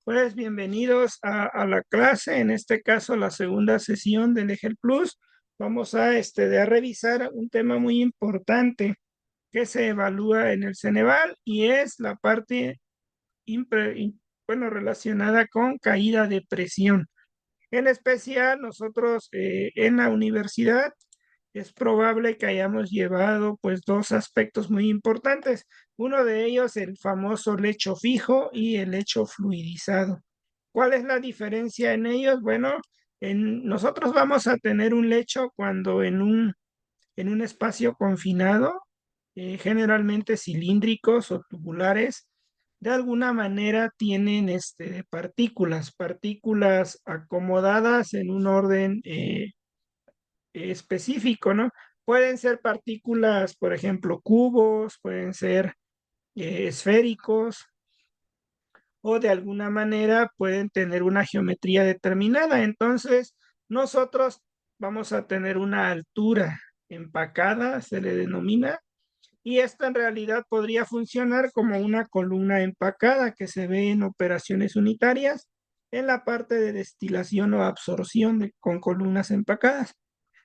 Pues bienvenidos a la clase, en este caso la segunda sesión del EGEL Plus. Vamos a revisar un tema muy importante que se evalúa en el Ceneval y es la parte relacionada con caída de presión. En especial, nosotros en la universidad es probable que hayamos llevado pues dos aspectos muy importantes. Uno de ellos, el famoso lecho fijo y el lecho fluidizado. ¿Cuál es la diferencia en ellos? Bueno, nosotros vamos a tener un lecho cuando en un espacio confinado, generalmente cilíndricos o tubulares, de alguna manera tienen partículas acomodadas en un orden específico, ¿no? Pueden ser partículas, por ejemplo, cubos, pueden ser esféricos o de alguna manera pueden tener una geometría determinada. Entonces, nosotros vamos a tener una altura empacada, se le denomina, y esta en realidad podría funcionar como una columna empacada que se ve en operaciones unitarias en la parte de destilación o absorción con columnas empacadas.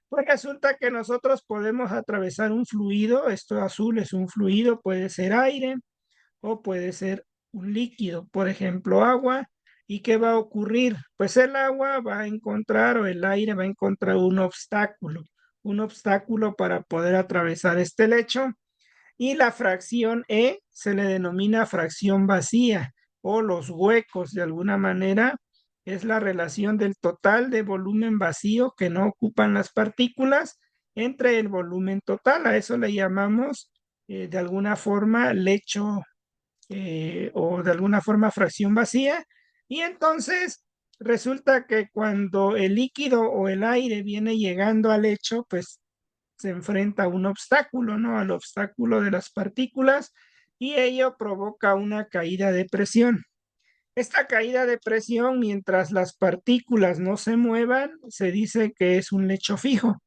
Pues resulta que nosotros podemos atravesar un fluido, esto azul es un fluido, puede ser aire o puede ser un líquido, por ejemplo, agua. ¿Y qué va a ocurrir? Pues el agua va a encontrar o el aire va a encontrar un obstáculo para poder atravesar este lecho y la fracción E se le denomina fracción vacía o los huecos de alguna manera. Es la relación del total de volumen vacío que no ocupan las partículas entre el volumen total. A eso le llamamos de alguna forma lecho o de alguna forma fracción vacía. Y entonces resulta que cuando el líquido o el aire viene llegando al lecho, pues se enfrenta a un obstáculo, ¿no? Al obstáculo de las partículas y ello provoca una caída de presión. Esta caída de presión, mientras las partículas no se muevan, se dice que es un lecho fijo.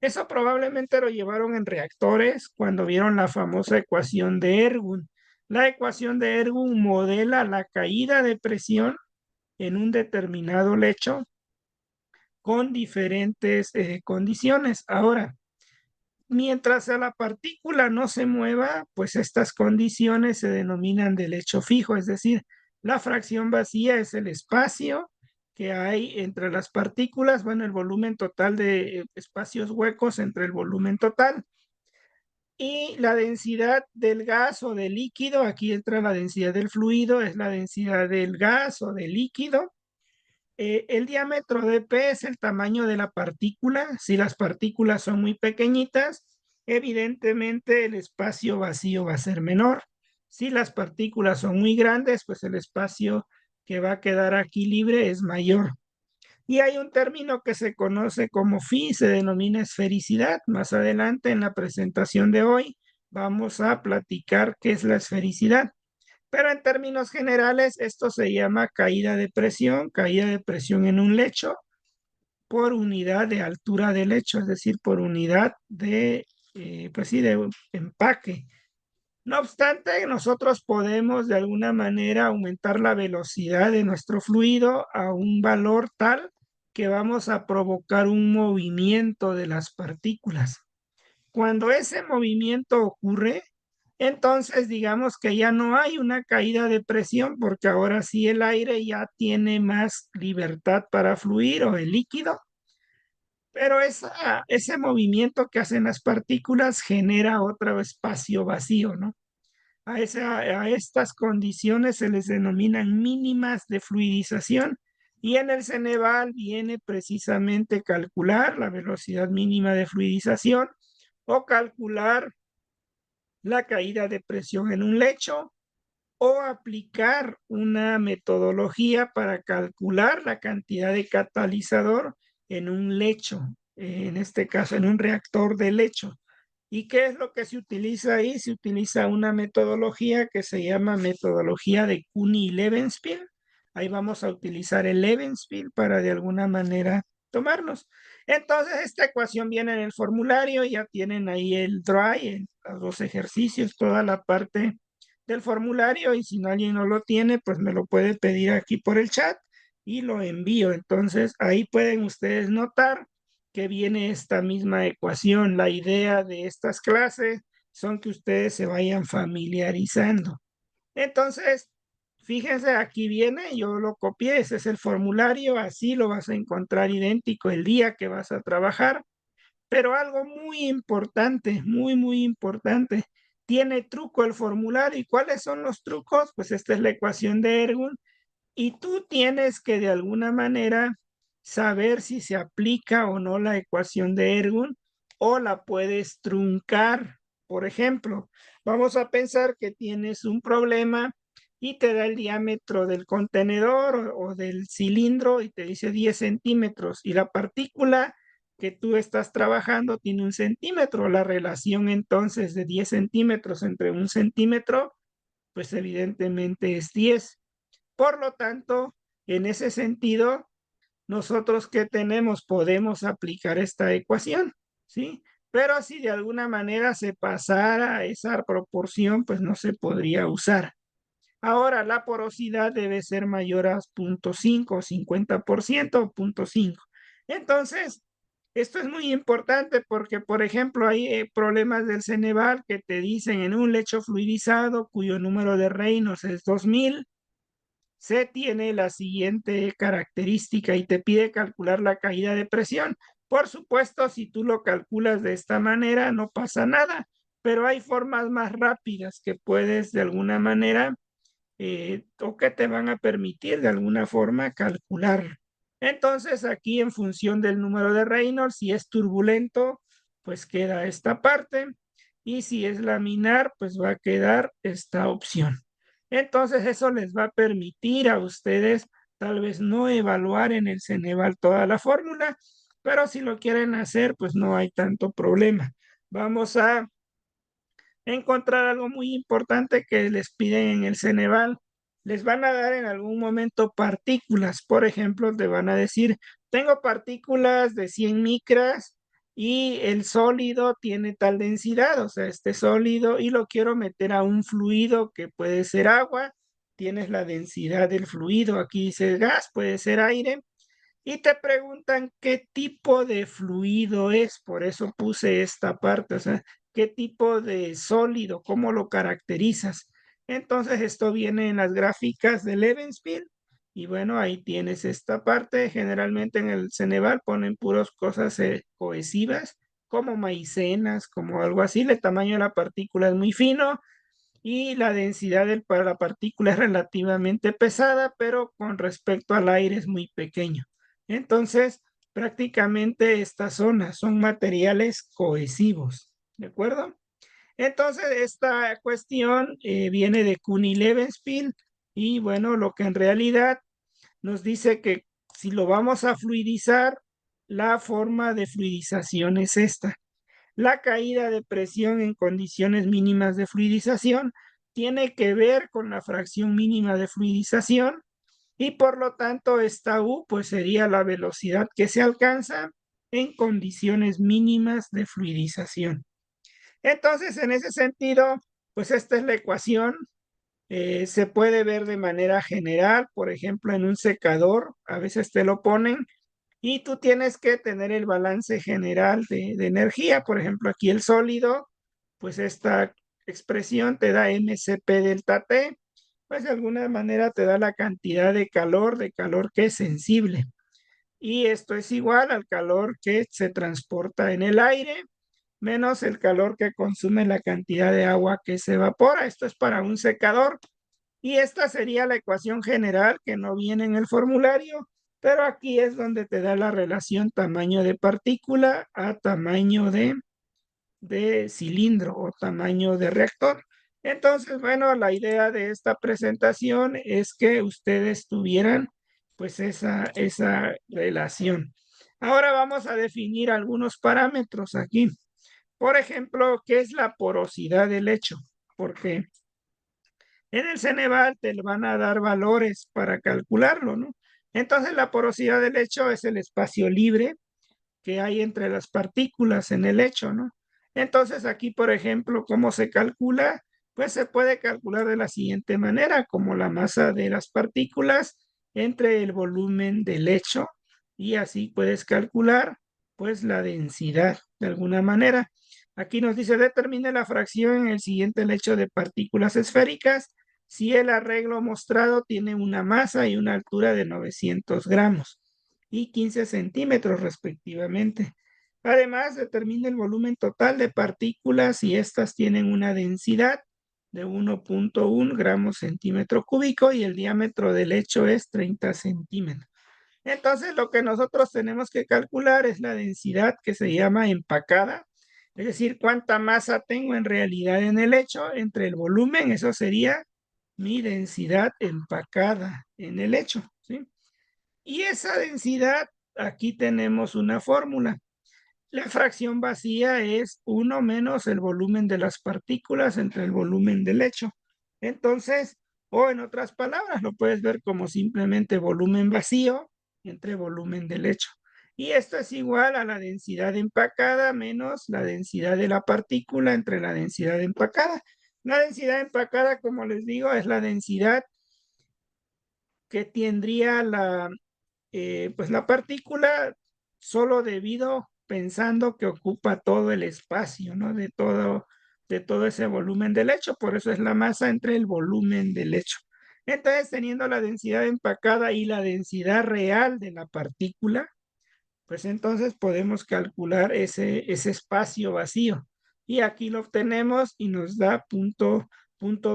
Eso probablemente lo llevaron en reactores cuando vieron la famosa ecuación de Ergun. La ecuación de Ergun modela la caída de presión en un determinado lecho con diferentes condiciones. Ahora, mientras a la partícula no se mueva, pues estas condiciones se denominan de lecho fijo, es decir, la fracción vacía es el espacio que hay entre las partículas, bueno, el volumen total de espacios huecos entre el volumen total. Y la densidad del gas o del líquido, aquí entra la densidad del fluido, es la densidad del gas o del líquido. El diámetro de P es el tamaño de la partícula. Si las partículas son muy pequeñitas, evidentemente el espacio vacío va a ser menor. Si las partículas son muy grandes, pues el espacio que va a quedar aquí libre es mayor. Y hay un término que se conoce como phi, se denomina esfericidad. Más adelante en la presentación de hoy vamos a platicar qué es la esfericidad. Pero en términos generales, esto se llama caída de presión en un lecho por unidad de altura del lecho, es decir, por unidad pues sí, de empaque. No obstante, nosotros podemos de alguna manera aumentar la velocidad de nuestro fluido a un valor tal que vamos a provocar un movimiento de las partículas. Cuando ese movimiento ocurre, entonces digamos que ya no hay una caída de presión porque ahora sí el aire ya tiene más libertad para fluir o el líquido, pero ese movimiento que hacen las partículas genera otro espacio vacío, ¿no? A estas condiciones se les denominan mínimas de fluidización y en el Ceneval viene precisamente calcular la velocidad mínima de fluidización o calcular la caída de presión en un lecho o aplicar una metodología para calcular la cantidad de catalizador en un lecho, en este caso en un reactor de lecho. ¿Y qué es lo que se utiliza ahí? Se utiliza una metodología que se llama metodología de Cuny-Levenspiel. Ahí vamos a utilizar el Levenspiel para de alguna manera tomarnos. Entonces, esta ecuación viene en el formulario, ya tienen ahí el dry, los ejercicios, toda la parte del formulario y si alguien no lo tiene, pues me lo puede pedir aquí por el chat y lo envío. Entonces ahí pueden ustedes notar que viene esta misma ecuación. La idea de estas clases son que ustedes se vayan familiarizando. Entonces, fíjense, aquí viene, yo lo copié, ese es el formulario, así lo vas a encontrar idéntico el día que vas a trabajar. Pero algo muy importante, muy, muy importante, tiene truco el formulario. ¿Y cuáles son los trucos? Pues esta es la ecuación de Ergun y tú tienes que de alguna manera saber si se aplica o no la ecuación de Ergun o la puedes truncar. Por ejemplo, vamos a pensar que tienes un problema y te da el diámetro del contenedor o del cilindro y te dice 10 centímetros y la partícula que tú estás trabajando tiene 1 centímetro. La relación entonces de 10 centímetros entre 1 centímetro, pues evidentemente es 10. Por lo tanto, en ese sentido, nosotros que tenemos podemos aplicar esta ecuación, ¿sí? Pero si de alguna manera se pasara esa proporción, pues no se podría usar. Ahora, la porosidad debe ser mayor a 0,5, 50% o 0,5. Entonces, esto es muy importante porque, por ejemplo, hay problemas del Ceneval que te dicen en un lecho fluidizado cuyo número de Reynolds es 2000, se tiene la siguiente característica y te pide calcular la caída de presión. Por supuesto, si tú lo calculas de esta manera, no pasa nada, pero hay formas más rápidas que puedes de alguna manera o que te van a permitir de alguna forma calcular. Entonces, aquí en función del número de Reynolds, si es turbulento, pues queda esta parte, y si es laminar, pues va a quedar esta opción. Entonces, eso les va a permitir a ustedes tal vez no evaluar en el Ceneval toda la fórmula, pero si lo quieren hacer, pues no hay tanto problema. Vamos a encontrar algo muy importante que les piden en el Ceneval. Les van a dar en algún momento partículas. Por ejemplo, te van a decir, tengo partículas de 100 micras y el sólido tiene tal densidad, o sea, este sólido, y lo quiero meter a un fluido que puede ser agua. Tienes la densidad del fluido. Aquí dice gas, puede ser aire. Y te preguntan qué tipo de fluido es, por eso puse esta parte, o sea, qué tipo de sólido, cómo lo caracterizas. Entonces esto viene en las gráficas de Levensfield y bueno, ahí tienes esta parte. Generalmente en el Ceneval ponen puras cosas cohesivas, como maicenas, como algo así. El tamaño de la partícula es muy fino y la densidad para la partícula es relativamente pesada, pero con respecto al aire es muy pequeño. Entonces, prácticamente estas zonas son materiales cohesivos, ¿de acuerdo? Entonces, esta cuestión viene de Cuny-Levenspiel y bueno, lo que en realidad nos dice que si lo vamos a fluidizar, la forma de fluidización es esta. La caída de presión en condiciones mínimas de fluidización tiene que ver con la fracción mínima de fluidización y por lo tanto esta U pues sería la velocidad que se alcanza en condiciones mínimas de fluidización. Entonces, en ese sentido, pues esta es la ecuación. Se puede ver de manera general, por ejemplo, en un secador, a veces te lo ponen y tú tienes que tener el balance general de energía. Por ejemplo, aquí el sólido, pues esta expresión te da MCP delta T, pues de alguna manera te da la cantidad de calor que es sensible. Y esto es igual al calor que se transporta en el aire, menos el calor que consume la cantidad de agua que se evapora. Esto es para un secador. Y esta sería la ecuación general que no viene en el formulario, pero aquí es donde te da la relación tamaño de partícula a tamaño de cilindro o tamaño de reactor. Entonces, bueno, la idea de esta presentación es que ustedes tuvieran pues esa relación. Ahora vamos a definir algunos parámetros aquí. Por ejemplo, ¿qué es la porosidad del lecho? Porque en el Ceneval te van a dar valores para calcularlo, ¿no? Entonces la porosidad del lecho es el espacio libre que hay entre las partículas en el lecho, ¿no? Entonces aquí, por ejemplo, ¿cómo se calcula? pues se puede calcular de la siguiente manera, como la masa de las partículas entre el volumen del hecho, y así puedes calcular pues la densidad de alguna manera. Aquí nos dice determine la fracción en el siguiente lecho de partículas esféricas si el arreglo mostrado tiene una masa y una altura de 900 gramos y 15 centímetros respectivamente. Además, determina el volumen total de partículas si éstas tienen una densidad de 1.1 gramos centímetro cúbico y el diámetro del lecho es 30 centímetros. Entonces, lo que nosotros tenemos que calcular es la densidad que se llama empacada, es decir, cuánta masa tengo en realidad en el lecho entre el volumen, eso sería mi densidad empacada en el lecho, ¿sí? Y esa densidad, aquí tenemos una fórmula. La fracción vacía es 1 menos el volumen de las partículas entre el volumen del lecho. Entonces, o en otras palabras, lo puedes ver como simplemente volumen vacío entre volumen del lecho. Y esto es igual a la densidad empacada menos la densidad de la partícula entre la densidad empacada. La densidad empacada, como les digo, es la densidad que tendría pues la partícula solo debido pensando que ocupa todo el espacio, ¿no? De todo ese volumen del hecho, por eso es la masa entre el volumen del hecho. Entonces, teniendo la densidad empacada y la densidad real de la partícula, pues entonces podemos calcular ese espacio vacío. Y aquí lo obtenemos y nos da punto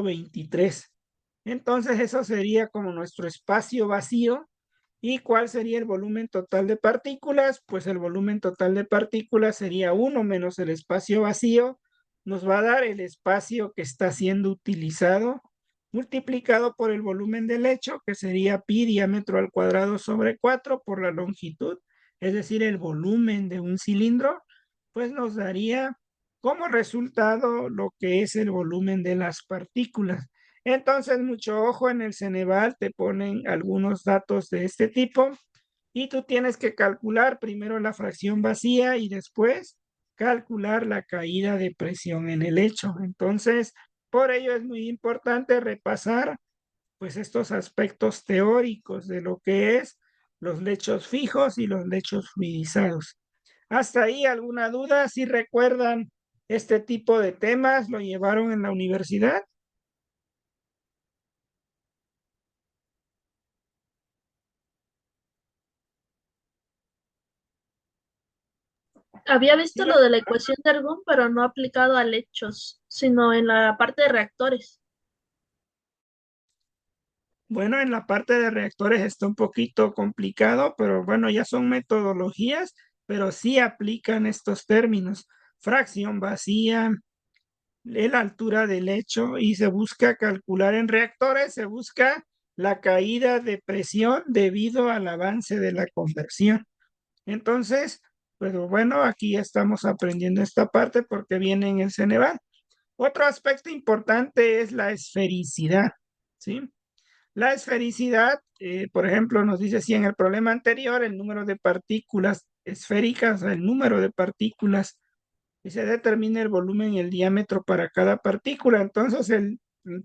23. Entonces, eso sería como nuestro espacio vacío. ¿Y cuál sería el volumen total de partículas? Pues el volumen total de partículas sería 1 menos el espacio vacío. Nos va a dar el espacio que está siendo utilizado multiplicado por el volumen del lecho, que sería pi diámetro al cuadrado sobre 4 por la longitud, es decir, el volumen de un cilindro, pues nos daría como resultado lo que es el volumen de las partículas. Entonces, mucho ojo en el Ceneval, te ponen algunos datos de este tipo y tú tienes que calcular primero la fracción vacía y después calcular la caída de presión en el lecho. Entonces, por ello es muy importante repasar pues estos aspectos teóricos de lo que es los lechos fijos y los lechos fluidizados. ¿Hasta ahí alguna duda? ¿Si recuerdan este tipo de temas? ¿Lo llevaron en la universidad? Había ¿Sí visto lo lo de la ecuación de Argón, pero no aplicado a lechos, sino en la parte de reactores. Bueno, en la parte de reactores está un poquito complicado, pero bueno, ya son metodologías, pero sí aplican estos términos. Fracción vacía, la altura del lecho y se busca calcular en reactores, se busca la caída de presión debido al avance de la conversión. Entonces, pues bueno, aquí estamos aprendiendo esta parte porque viene en el Ceneval. Otro aspecto importante es la esfericidad, ¿sí? La esfericidad, por ejemplo, nos dice si en el problema anterior el número de partículas esféricas, el número de partículas, y se determina el volumen y el diámetro para cada partícula. Entonces, el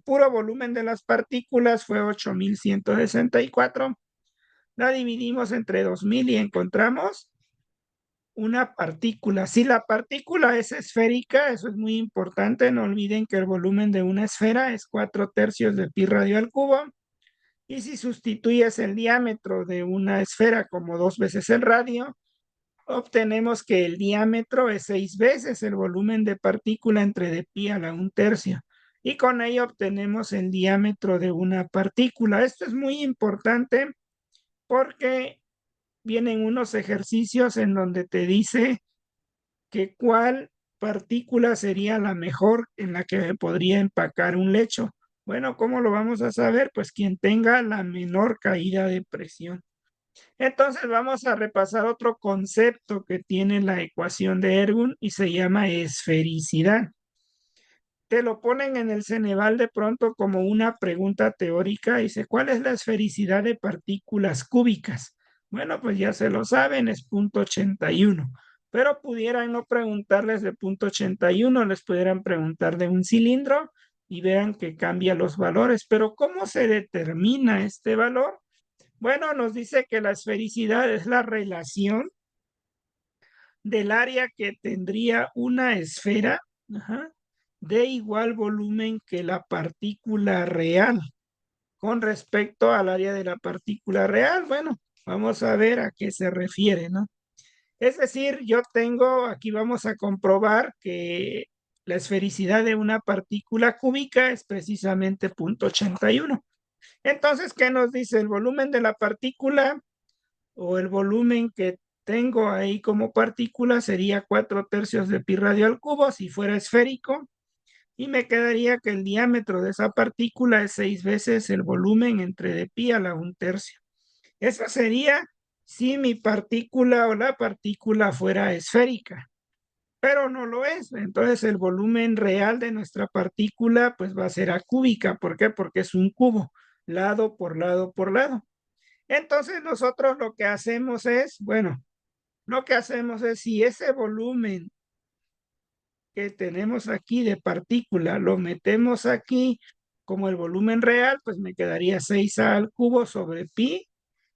puro volumen de las partículas fue 8.164. La dividimos entre 2.000 y encontramos una partícula. Si la partícula es esférica, eso es muy importante. No olviden que el volumen de una esfera es 4/3 de pi radio al cubo. Y si sustituyes el diámetro de una esfera como 2 veces el radio, obtenemos que el diámetro es 6 veces el volumen de partícula entre de pi a la 1/3. Y con ello obtenemos el diámetro de una partícula. Esto es muy importante porque vienen unos ejercicios en donde te dice que cuál partícula sería la mejor en la que podría empacar un lecho. Bueno, ¿cómo lo vamos a saber? Pues quien tenga la menor caída de presión. Entonces vamos a repasar otro concepto que tiene la ecuación de Ergun y se llama esfericidad. Te lo ponen en el Ceneval de pronto como una pregunta teórica. Dice, ¿cuál es la esfericidad de partículas cúbicas? Bueno, pues ya se lo saben, es punto 81. Pero pudieran no preguntarles de punto 81, les pudieran preguntar de un cilindro y vean que cambia los valores. Pero ¿cómo se determina este valor? Bueno, nos dice que la esfericidad es la relación del área que tendría una esfera, ajá, de igual volumen que la partícula real con respecto al área de la partícula real. Bueno, vamos a ver a qué se refiere, ¿no? Es decir, yo tengo, aquí vamos a comprobar que la esfericidad de una partícula cúbica es precisamente 0.81. Entonces, ¿qué nos dice? El volumen de la partícula o el volumen que tengo ahí como partícula sería 4/3 de pi radio al cubo si fuera esférico, y me quedaría que el diámetro de esa partícula es 6 veces el volumen entre de pi a la 1/3. Eso sería si mi partícula o la partícula fuera esférica, pero no lo es. Entonces el volumen real de nuestra partícula pues va a ser acúbica. ¿Por qué? Porque es un cubo, lado por lado por lado. Entonces nosotros lo que hacemos es, bueno, lo que hacemos es si ese volumen que tenemos aquí de partícula lo metemos aquí como el volumen real, pues me quedaría 6a al cubo sobre pi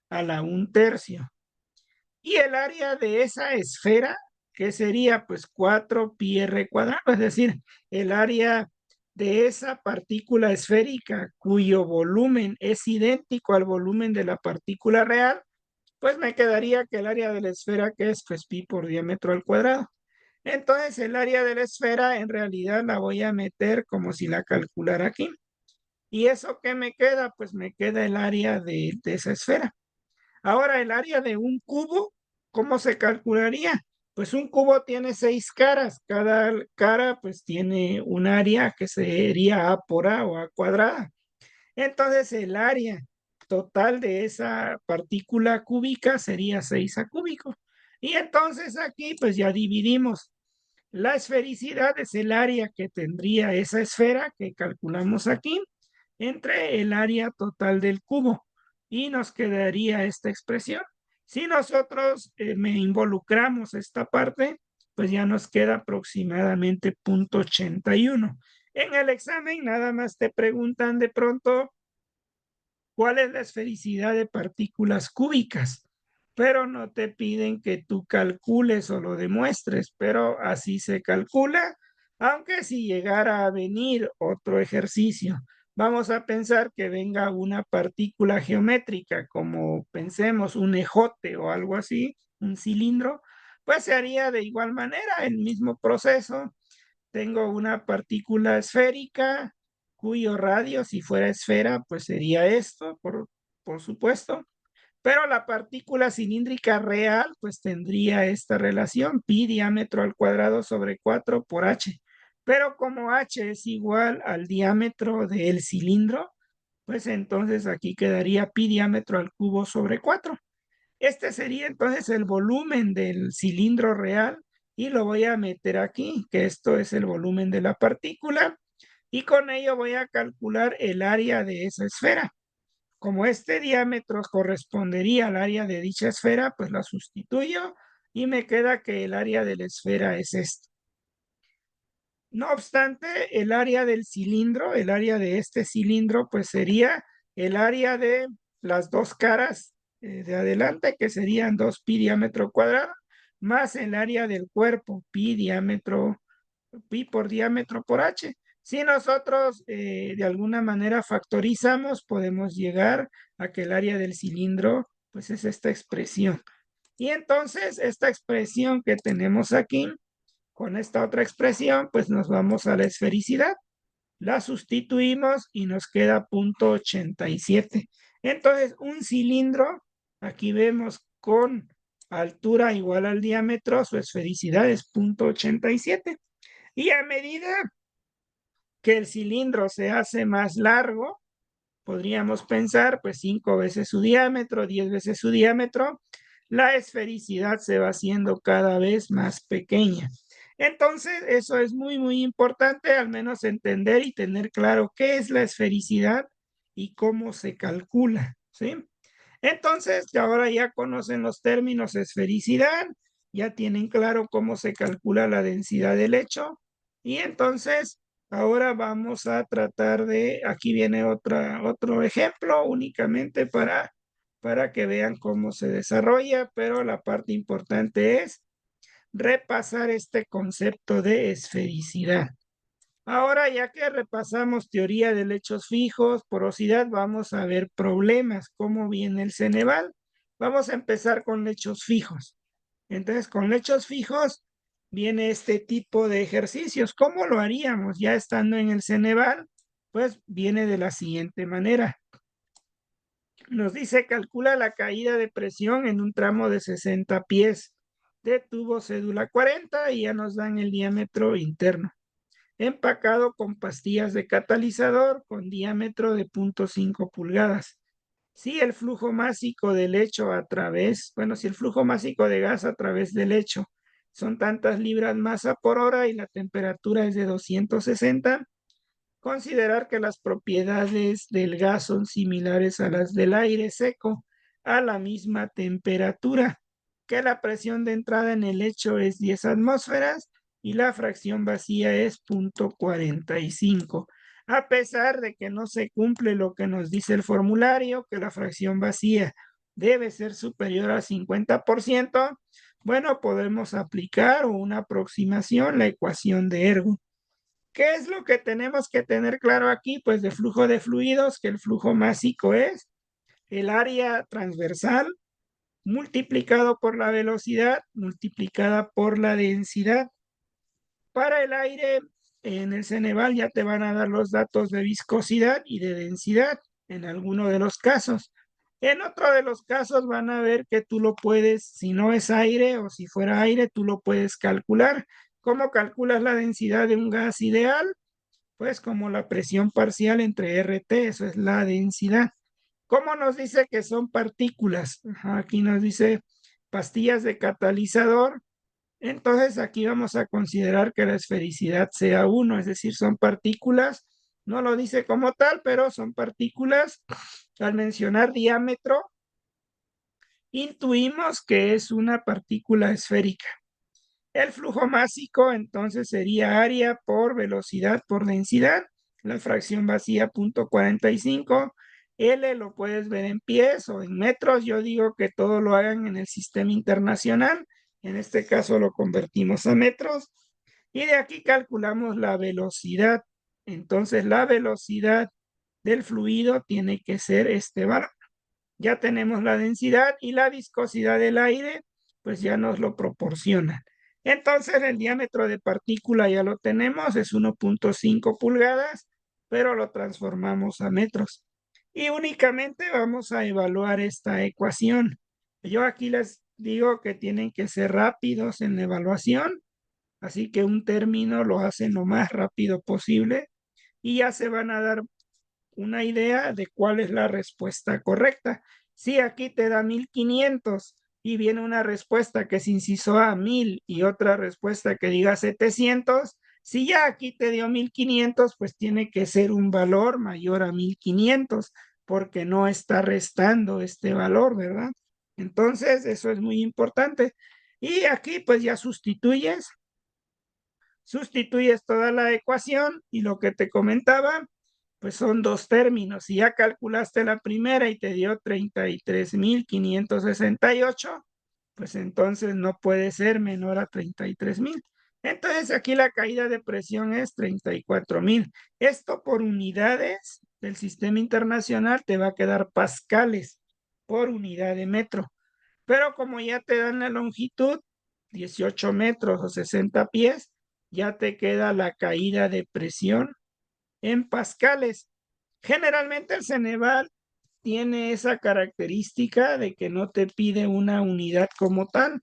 a la 1/3. Y el área de esa esfera, que sería pues 4 pi r cuadrado, es decir, el área de esa partícula esférica cuyo volumen es idéntico al volumen de la partícula real, pues me quedaría que el área de la esfera, que es pues pi por diámetro al cuadrado. Entonces el área de la esfera en realidad la voy a meter como si la calculara aquí. ¿Y eso qué me queda? Pues me queda el área de esa esfera. Ahora, el área de un cubo, ¿cómo se calcularía? Pues un cubo tiene 6 caras. Cada cara pues tiene un área que sería A por A o A cuadrada. Entonces el área total de esa partícula cúbica sería 6A cúbico. Y entonces aquí pues ya dividimos. La esfericidad es el área que tendría esa esfera que calculamos aquí entre el área total del cubo y nos quedaría esta expresión. Si nosotros me involucramos esta parte, pues ya nos queda aproximadamente 0.81. En el examen nada más te preguntan de pronto cuál es la esfericidad de partículas cúbicas, pero no te piden que tú calcules o lo demuestres, pero así se calcula, aunque si llegara a venir otro ejercicio, vamos a pensar que venga una partícula geométrica, como pensemos un ejote o algo así, un cilindro, pues se haría de igual manera el mismo proceso. Tengo una partícula esférica cuyo radio, si fuera esfera, pues sería esto, por supuesto. Pero la partícula cilíndrica real, pues tendría esta relación, pi diámetro al cuadrado sobre 4 por h. Pero como h es igual al diámetro del cilindro, pues entonces aquí quedaría pi diámetro al cubo sobre 4. Este sería entonces el volumen del cilindro real y lo voy a meter aquí, que esto es el volumen de la partícula, y con ello voy a calcular el área de esa esfera. Como este diámetro correspondería al área de dicha esfera, pues la sustituyo y me queda que el área de la esfera es esto. No obstante, el área del cilindro, el área de este cilindro, pues sería el área de las dos caras de adelante, que serían 2 pi diámetro cuadrado, más el área del cuerpo, pi por diámetro por h. Si nosotros de alguna manera factorizamos, podemos llegar a que el área del cilindro, pues es esta expresión. Y entonces, esta expresión que tenemos aquí, con esta otra expresión, pues nos vamos a la esfericidad, la sustituimos y nos queda 0.87. Entonces, un cilindro, aquí vemos con altura igual al diámetro, su esfericidad es 0.87. Y a medida que el cilindro se hace más largo, podríamos pensar, pues 5 veces su diámetro, 10 veces su diámetro, la esfericidad se va haciendo cada vez más pequeña. Entonces, eso es muy, muy importante, al menos entender y tener claro qué es la esfericidad y cómo se calcula, ¿sí? Entonces, ahora ya conocen los términos esfericidad, ya tienen claro cómo se calcula la densidad del hecho, y entonces Ahora vamos a tratar aquí viene otro ejemplo únicamente para que vean cómo se desarrolla, pero la parte importante es repasar este concepto de esfericidad. Ahora, ya que repasamos teoría de lechos fijos, porosidad, vamos a ver problemas, cómo viene el Ceneval. Vamos a empezar con lechos fijos. Entonces, con lechos fijos viene este tipo de ejercicios. ¿Cómo lo haríamos ya estando en el Ceneval? Pues viene de la siguiente manera. Nos dice, calcula la caída de presión en un tramo de 60 pies de tubo cédula 40 y ya nos dan el diámetro interno empacado con pastillas de catalizador con diámetro de 0.5 pulgadas. Si el flujo másico del lecho si el flujo másico de gas a través del lecho son tantas libras masa por hora y la temperatura es de 260, considerar que las propiedades del gas son similares a las del aire seco a la misma temperatura, que la presión de entrada en el lecho es 10 atmósferas y la fracción vacía es 0.45. A pesar de que no se cumple lo que nos dice el formulario, que la fracción vacía debe ser superior al 50%, bueno, podemos aplicar una aproximación, la ecuación de Ergun. ¿Qué es lo que tenemos que tener claro aquí? Pues de flujo de fluidos, que el flujo másico es el área transversal multiplicado por la velocidad multiplicada por la densidad. Para el aire, en el Ceneval ya te van a dar los datos de viscosidad y de densidad en alguno de los casos. En otro de los casos van a ver que tú lo puedes, si no es aire o si fuera aire, tú lo puedes calcular. ¿Cómo calculas la densidad de un gas ideal? Pues como la presión parcial entre RT, eso es la densidad. ¿Cómo nos dice que son partículas? Aquí nos dice pastillas de catalizador. Entonces aquí vamos a considerar que la esfericidad sea 1, es decir, son partículas. No lo dice como tal, pero son partículas. Al mencionar diámetro, intuimos que es una partícula esférica. El flujo másico entonces sería área por velocidad por densidad, la fracción vacía 0.45. L lo puedes ver en pies o en metros. Yo digo que todo lo hagan en el sistema internacional. En este caso lo convertimos a metros. Y de aquí calculamos la velocidad. Entonces la velocidad del fluido tiene que ser este valor. Ya tenemos la densidad y la viscosidad del aire, pues ya nos lo proporciona. Entonces el diámetro de partícula ya lo tenemos, es 1.5 pulgadas, pero lo transformamos a metros. Y únicamente vamos a evaluar esta ecuación. Yo aquí les digo que tienen que ser rápidos en la evaluación, así que un término lo hacen lo más rápido posible y ya se van a dar una idea de cuál es la respuesta correcta. Si aquí te da 1500 y viene una respuesta que es inciso A 1000 y otra respuesta que diga 700, si ya aquí te dio 1500, pues tiene que ser un valor mayor a 1500 porque no está restando este valor, ¿verdad? Entonces, eso es muy importante. Y aquí pues ya sustituyes toda la ecuación y lo que te comentaba, pues son dos términos. Si ya calculaste la primera y te dio 33.568, pues entonces no puede ser menor a 33.000. Entonces aquí la caída de presión es 34.000. Esto por unidades del sistema internacional te va a quedar pascales por unidad de metro. Pero como ya te dan la longitud, 18 metros o 60 pies, ya te queda la caída de presión en pascales. Generalmente el Ceneval tiene esa característica de que no te pide una unidad como tal.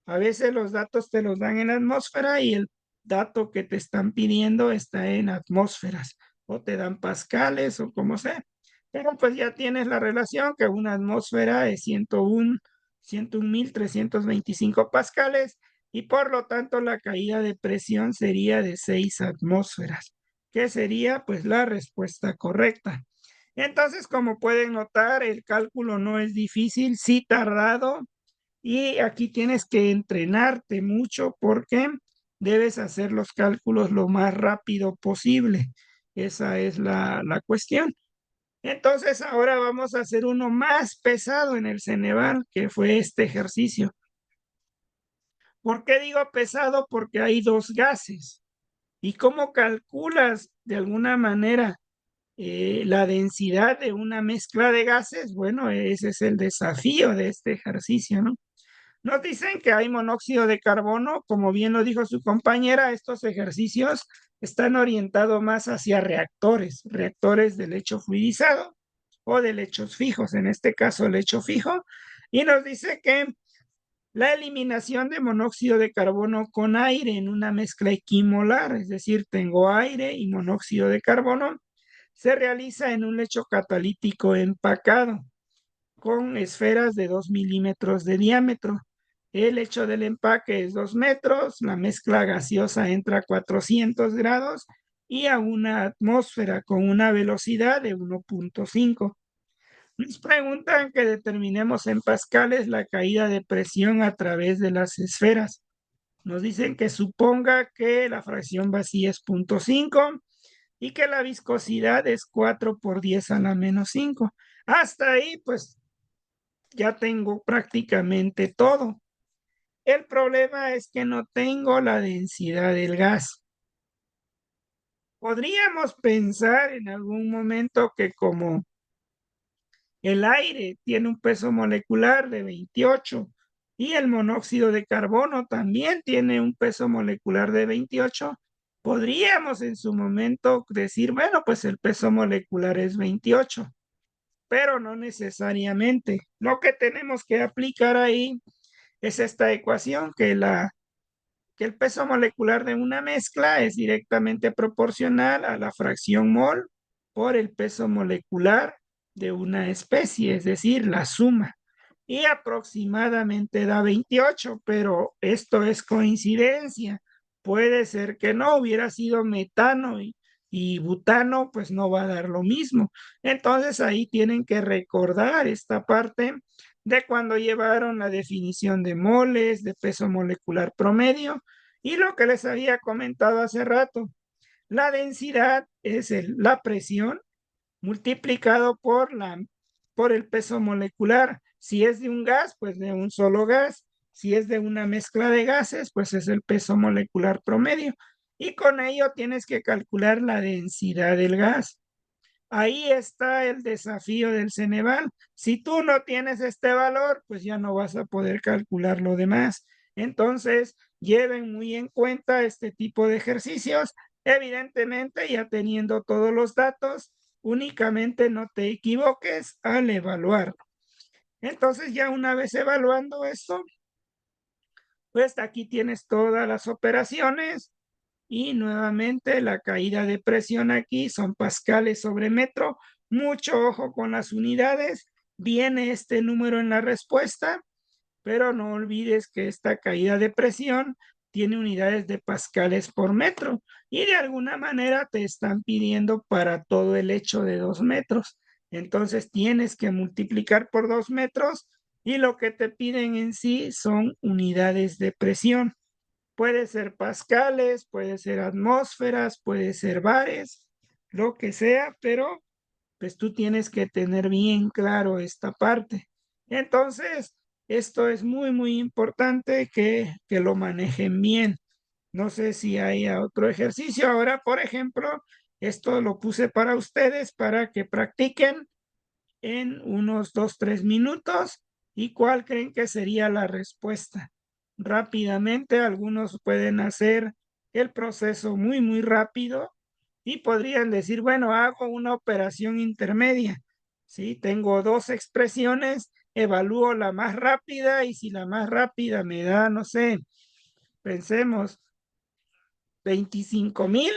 A veces los datos te los dan en atmósfera y el dato que te están pidiendo está en atmósferas o te dan pascales o como sea. Pero pues ya tienes la relación que una atmósfera es 101.325 pascales y por lo tanto la caída de presión sería de 6 atmósferas, que sería pues la respuesta correcta. Entonces, como pueden notar, el cálculo no es difícil, sí tardado, y aquí tienes que entrenarte mucho porque debes hacer los cálculos lo más rápido posible. Esa es la cuestión. Entonces ahora vamos a hacer uno más pesado en el Ceneval, que fue este ejercicio. ¿Por qué digo pesado? Porque hay dos gases. ¿Y cómo calculas de alguna manera la densidad de una mezcla de gases? Bueno, ese es el desafío de este ejercicio, ¿no? Nos dicen que hay monóxido de carbono, como bien lo dijo su compañera, estos ejercicios están orientados más hacia reactores, reactores de lecho fluidizado o de lechos fijos, en este caso lecho fijo, y nos dice que la eliminación de monóxido de carbono con aire en una mezcla equimolar, es decir, tengo aire y monóxido de carbono, se realiza en un lecho catalítico empacado con esferas de 2 milímetros de diámetro. El hecho del empaque es 2 metros, la mezcla gaseosa entra a 400 grados y a una atmósfera con una velocidad de 1.5. Nos preguntan que determinemos en pascales la caída de presión a través de las esferas. Nos dicen que suponga que la fracción vacía es 0.5 y que la viscosidad es 4 por 10 a la menos 5. Hasta ahí, pues ya tengo prácticamente todo. El problema es que no tengo la densidad del gas. Podríamos pensar en algún momento que como el aire tiene un peso molecular de 28 y el monóxido de carbono también tiene un peso molecular de 28, podríamos en su momento decir, bueno, pues el peso molecular es 28, pero no necesariamente. Lo que tenemos que aplicar ahí es esta ecuación que el peso molecular de una mezcla es directamente proporcional a la fracción mol por el peso molecular de una especie, es decir, la suma. Y aproximadamente da 28, pero esto es coincidencia. Puede ser que no hubiera sido metano y butano, pues no va a dar lo mismo. Entonces ahí tienen que recordar esta parte de cuando llevaron la definición de moles, de peso molecular promedio, y lo que les había comentado hace rato, la densidad es la presión multiplicado por el peso molecular. Si es de un gas, pues de un solo gas. Si es de una mezcla de gases, pues es el peso molecular promedio. Y con ello tienes que calcular la densidad del gas. Ahí está el desafío del Ceneval. Si tú no tienes este valor, pues ya no vas a poder calcular lo demás. Entonces, lleven muy en cuenta este tipo de ejercicios. Evidentemente, ya teniendo todos los datos, únicamente no te equivoques al evaluar. Entonces, ya una vez evaluando esto, pues aquí tienes todas las operaciones y nuevamente la caída de presión aquí son pascales sobre metro. Mucho ojo con las unidades. Viene este número en la respuesta, pero no olvides que esta caída de presión tiene unidades de pascales por metro y de alguna manera te están pidiendo para todo el hecho de 2 metros. Entonces tienes que multiplicar por 2 metros y lo que te piden en sí son unidades de presión. Puede ser pascales, puede ser atmósferas, puede ser bares, lo que sea, pero pues tú tienes que tener bien claro esta parte. Entonces, esto es muy, muy importante que lo manejen bien. No sé si hay otro ejercicio. Ahora, por ejemplo, esto lo puse para ustedes para que practiquen en unos 2, 3 minutos. ¿Y cuál creen que sería la respuesta? Rápidamente, algunos pueden hacer el proceso muy, muy rápido y podrían decir, bueno, hago una operación intermedia. Sí, tengo dos expresiones, evalúo la más rápida y si la más rápida me da, no sé, pensemos, 25,000,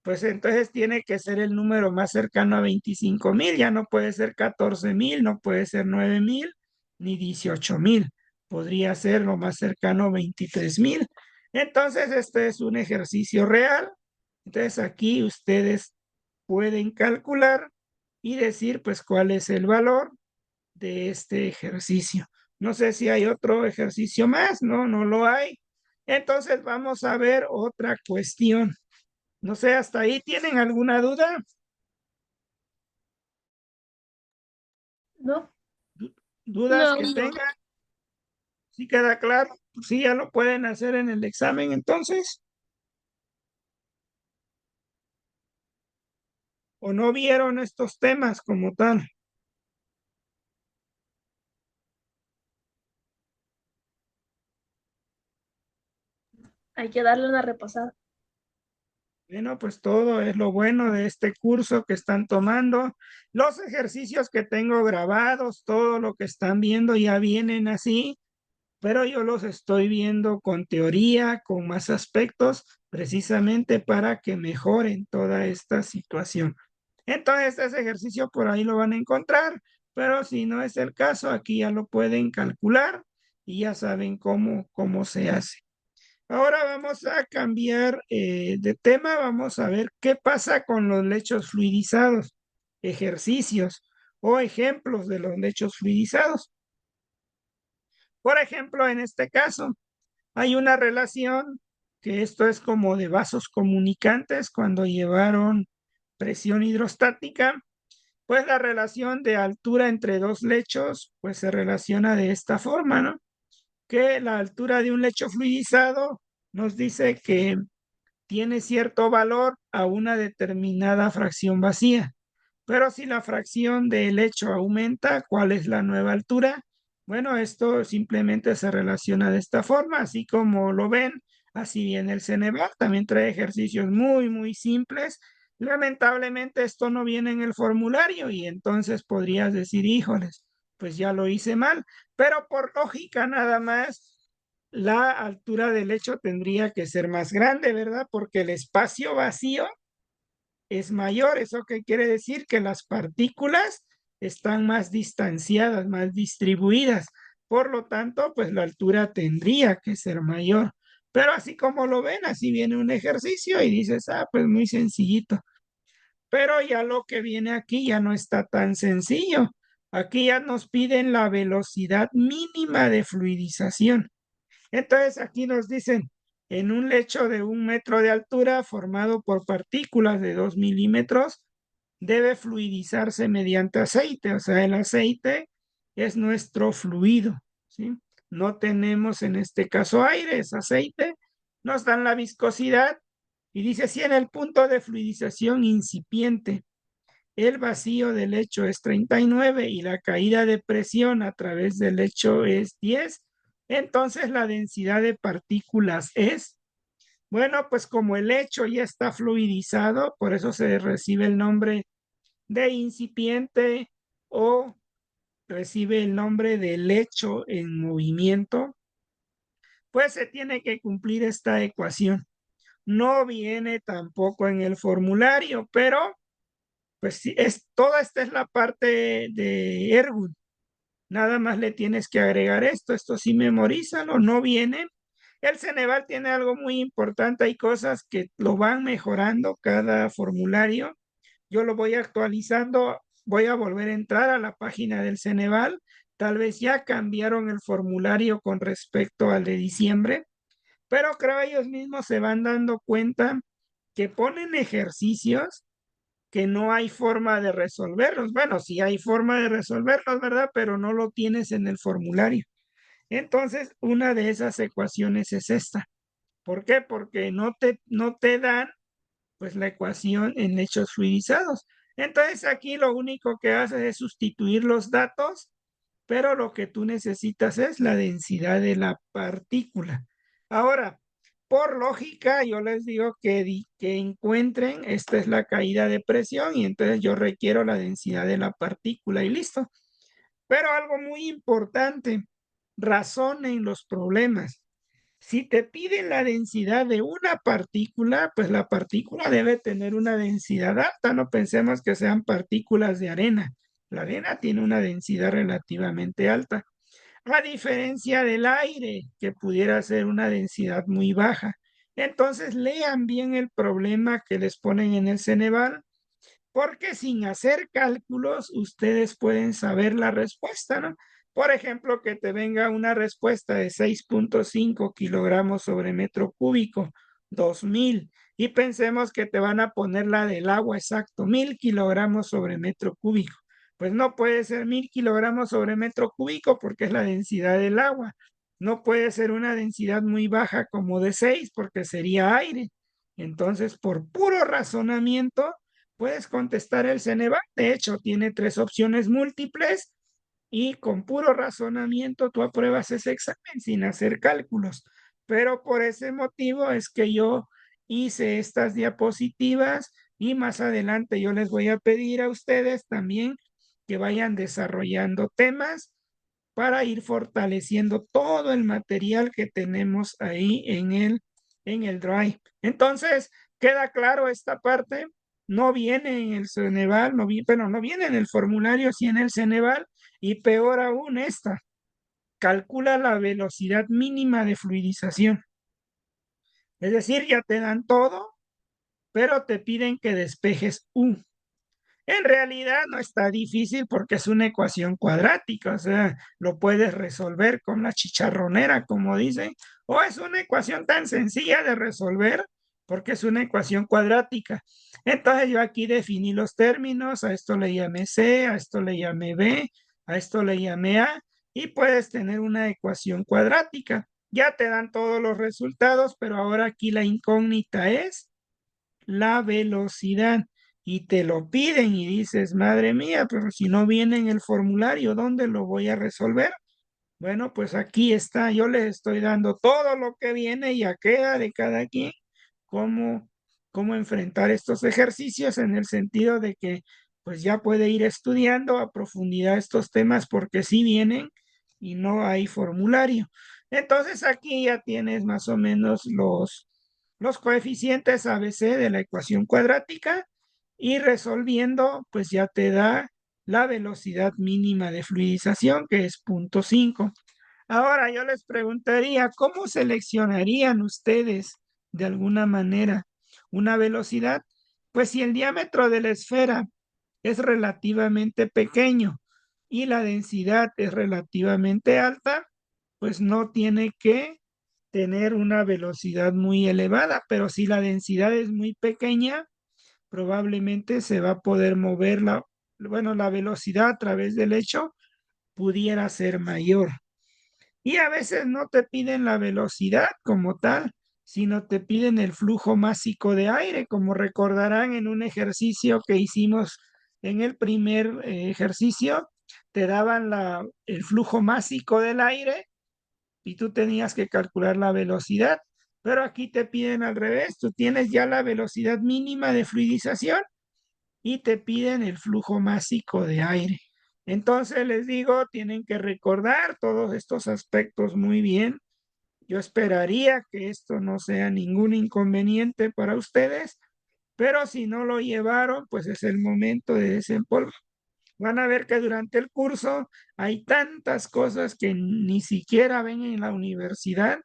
pues entonces tiene que ser el número más cercano a 25,000, ya no puede ser 14,000, no puede ser 9,000, ni 18,000, podría ser lo más cercano a 23,000. Entonces, este es un ejercicio real. Entonces, aquí ustedes pueden calcular y decir, pues, cuál es el valor de este ejercicio. No sé si hay otro ejercicio más, no, no lo hay. Entonces vamos a ver otra cuestión. No sé, hasta ahí tienen alguna duda, ¿No? dudas No, que no. tengan. ¿Sí queda claro? Sí, ya lo pueden hacer en el examen entonces. ¿O no vieron estos temas como tal? Hay que darle una repasada. Bueno, pues todo es lo bueno de este curso que están tomando. Los ejercicios que tengo grabados, todo lo que están viendo ya vienen así, pero yo los estoy viendo con teoría, con más aspectos, precisamente para que mejoren toda esta situación. Entonces, este ejercicio por ahí lo van a encontrar, pero si no es el caso, aquí ya lo pueden calcular y ya saben cómo se hace. Ahora vamos a cambiar de tema, vamos a ver qué pasa con los lechos fluidizados, ejercicios o ejemplos de los lechos fluidizados. Por ejemplo, en este caso, hay una relación que esto es como de vasos comunicantes cuando llevaron presión hidrostática, pues la relación de altura entre dos lechos, pues se relaciona de esta forma, ¿no? Que la altura de un lecho fluidizado nos dice que tiene cierto valor a una determinada fracción vacía. Pero si la fracción del hecho aumenta, ¿cuál es la nueva altura? Bueno, esto simplemente se relaciona de esta forma, así como lo ven, así viene el Ceneval, también trae ejercicios muy simples. Lamentablemente esto no viene en el formulario y entonces podrías decir, híjoles, pues ya lo hice mal, pero por lógica nada más la altura del lecho tendría que ser más grande, ¿verdad? Porque el espacio vacío es mayor. ¿Eso qué quiere decir? Que las partículas están más distanciadas, más distribuidas. Por lo tanto, pues la altura tendría que ser mayor. Pero así como lo ven, así viene un ejercicio y dices, ah, pues muy sencillito. Pero ya lo que viene aquí ya no está tan sencillo. Aquí ya nos piden la velocidad mínima de fluidización. Entonces aquí nos dicen, en un lecho de 1 metro de altura formado por partículas de 2 milímetros, debe fluidizarse mediante aceite, o sea, el aceite es nuestro fluido, ¿sí? No tenemos en este caso aire, es aceite, nos dan la viscosidad y dice, si en el punto de fluidización incipiente el vacío del lecho es 39 y la caída de presión a través del lecho es 10, entonces la densidad de partículas es, bueno, pues como el lecho ya está fluidizado, por eso se recibe el nombre de incipiente o recibe el nombre de lecho en movimiento, pues se tiene que cumplir esta ecuación. No viene tampoco en el formulario, pero pues sí, toda esta es la parte de Ergun. Nada más le tienes que agregar esto sí memorízalo, no viene. El Ceneval tiene algo muy importante, hay cosas que lo van mejorando cada formulario. Yo lo voy actualizando, voy a volver a entrar a la página del Ceneval. Tal vez ya cambiaron el formulario con respecto al de diciembre, pero creo ellos mismos se van dando cuenta que ponen ejercicios que no hay forma de resolverlos. Bueno, sí hay forma de resolverlos, ¿verdad? Pero no lo tienes en el formulario. Entonces, una de esas ecuaciones es esta. ¿Por qué? Porque no te dan pues la ecuación en hechos fluidizados. Entonces aquí lo único que haces es sustituir los datos, pero lo que tú necesitas es la densidad de la partícula. Ahora, por lógica, yo les digo que encuentren, esta es la caída de presión y entonces yo requiero la densidad de la partícula y listo. Pero algo muy importante, razonen los problemas. Si te piden la densidad de una partícula, pues la partícula debe tener una densidad alta. No pensemos que sean partículas de arena. La arena tiene una densidad relativamente alta, a diferencia del aire, que pudiera ser una densidad muy baja. Entonces lean bien el problema que les ponen en el Ceneval, porque sin hacer cálculos ustedes pueden saber la respuesta, ¿no? Por ejemplo, que te venga una respuesta de 6,5 kilogramos sobre metro cúbico, 2000, y pensemos que te van a poner la del agua exacto, 1000 kilogramos sobre metro cúbico. Pues no puede ser 1000 kilogramos sobre metro cúbico porque es la densidad del agua. No puede ser una densidad muy baja como de 6 porque sería aire. Entonces, por puro razonamiento, puedes contestar el Ceneval. De hecho, tiene tres opciones múltiples y con puro razonamiento tú apruebas ese examen sin hacer cálculos. Pero por ese motivo es que yo hice estas diapositivas y más adelante yo les voy a pedir a ustedes también que vayan desarrollando temas para ir fortaleciendo todo el material que tenemos ahí en el Drive. Entonces, queda claro esta parte, no viene en el Ceneval, bueno, no viene en el formulario, sí en el Ceneval, y peor aún esta, calcula la velocidad mínima de fluidización. Es decir, ya te dan todo, pero te piden que despejes U. En realidad no está difícil porque es una ecuación cuadrática, o sea, lo puedes resolver con la chicharronera, como dicen, o es una ecuación tan sencilla de resolver porque es una ecuación cuadrática. Entonces yo aquí definí los términos, a esto le llamé C, a esto le llamé B, a esto le llamé A, y puedes tener una ecuación cuadrática. Ya te dan todos los resultados, pero ahora aquí la incógnita es la velocidad y te lo piden y dices, madre mía, pero si no viene en el formulario, ¿dónde lo voy a resolver? Bueno, pues aquí está, yo les estoy dando todo lo que viene, ya queda de cada quien cómo, cómo enfrentar estos ejercicios en el sentido de que pues ya puede ir estudiando a profundidad estos temas porque sí vienen y no hay formulario. Entonces aquí ya tienes más o menos los coeficientes ABC de la ecuación cuadrática y resolviendo pues ya te da la velocidad mínima de fluidización que es 0,5. Ahora yo les preguntaría, ¿cómo seleccionarían ustedes de alguna manera una velocidad? Pues si el diámetro de la esfera es relativamente pequeño y la densidad es relativamente alta, pues no tiene que tener una velocidad muy elevada, pero si la densidad es muy pequeña, probablemente se va a poder mover bueno, la velocidad a través del hecho pudiera ser mayor. Y a veces no te piden la velocidad como tal, sino te piden el flujo másico de aire, como recordarán en un ejercicio que hicimos en el primer ejercicio, te daban el flujo másico del aire y tú tenías que calcular la velocidad, pero aquí te piden al revés, tú tienes ya la velocidad mínima de fluidización y te piden el flujo másico de aire. Entonces les digo, tienen que recordar todos estos aspectos muy bien. Yo esperaría que esto no sea ningún inconveniente para ustedes, pero si no lo llevaron, pues es el momento de desempolvar. Van a ver que durante el curso hay tantas cosas que ni siquiera ven en la universidad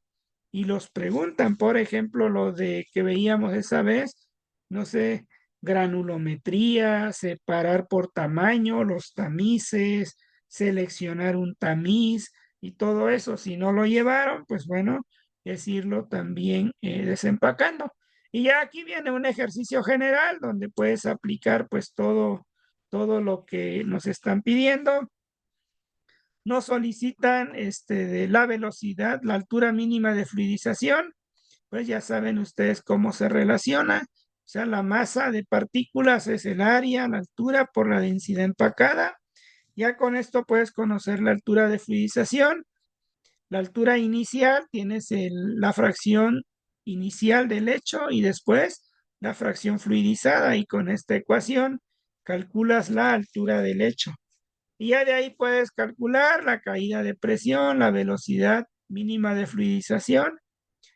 y los preguntan. Por ejemplo, lo de que veíamos esa vez, no sé, granulometría, separar por tamaño, los tamices, seleccionar un tamiz y todo eso. Si no lo llevaron, pues bueno, es irlo también desempacando. Y ya aquí viene un ejercicio general donde puedes aplicar pues todo lo que nos están pidiendo. Nos solicitan de la velocidad, la altura mínima de fluidización, pues ya saben ustedes cómo se relaciona. O sea, la masa de partículas es el área, la altura por la densidad empacada. Ya con esto puedes conocer la altura de fluidización. La altura inicial tienes la fracción inicial del hecho y después la fracción fluidizada y con esta ecuación calculas la altura del hecho. Y ya de ahí puedes calcular la caída de presión, la velocidad mínima de fluidización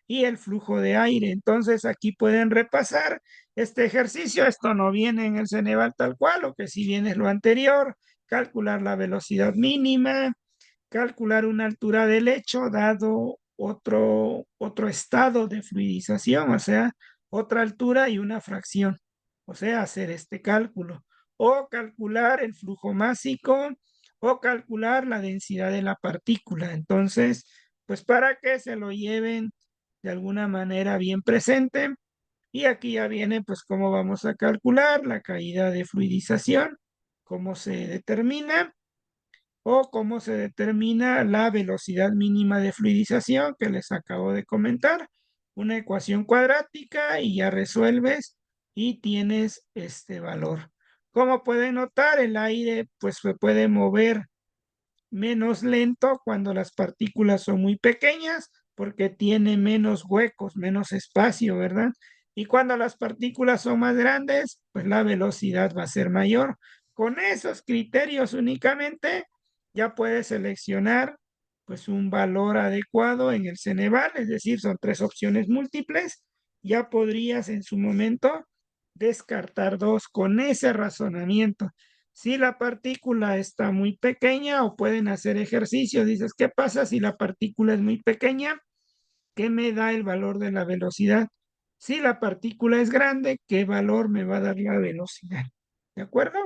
y el flujo de aire. Entonces aquí pueden repasar este ejercicio. Esto no viene en el Ceneval tal cual, lo que sí viene es lo anterior, calcular la velocidad mínima, calcular una altura del lecho dado otro estado de fluidización, o sea, otra altura y una fracción. O sea, hacer este cálculo. O calcular el flujo másico o calcular la densidad de la partícula. Entonces, pues para que se lo lleven de alguna manera bien presente. Y aquí ya viene pues cómo vamos a calcular la caída de fluidización, cómo se determina o cómo se determina la velocidad mínima de fluidización que les acabo de comentar. Una ecuación cuadrática y ya resuelves y tienes este valor. Como pueden notar, el aire pues se puede mover menos lento cuando las partículas son muy pequeñas porque tiene menos huecos, menos espacio, ¿verdad? Y cuando las partículas son más grandes, pues la velocidad va a ser mayor. Con esos criterios únicamente ya puedes seleccionar pues un valor adecuado en el Ceneval, es decir, son tres opciones múltiples. Ya podrías en su momento descartar dos con ese razonamiento. Si la partícula está muy pequeña o pueden hacer ejercicio, dices, ¿qué pasa si la partícula es muy pequeña? ¿Qué me da el valor de la velocidad? Si la partícula es grande, ¿qué valor me va a dar la velocidad? ¿De acuerdo?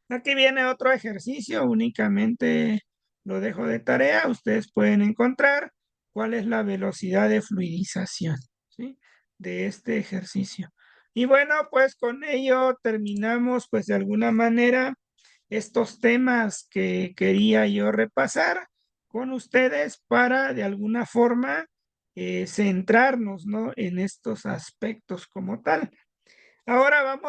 Aquí viene otro ejercicio, únicamente lo dejo de tarea. Ustedes pueden encontrar cuál es la velocidad de fluidización, ¿sí? De este ejercicio. Y bueno, pues con ello terminamos, pues de alguna manera, estos temas que quería yo repasar con ustedes para de alguna forma centrarnos, ¿no? En estos aspectos como tal. Ahora vamos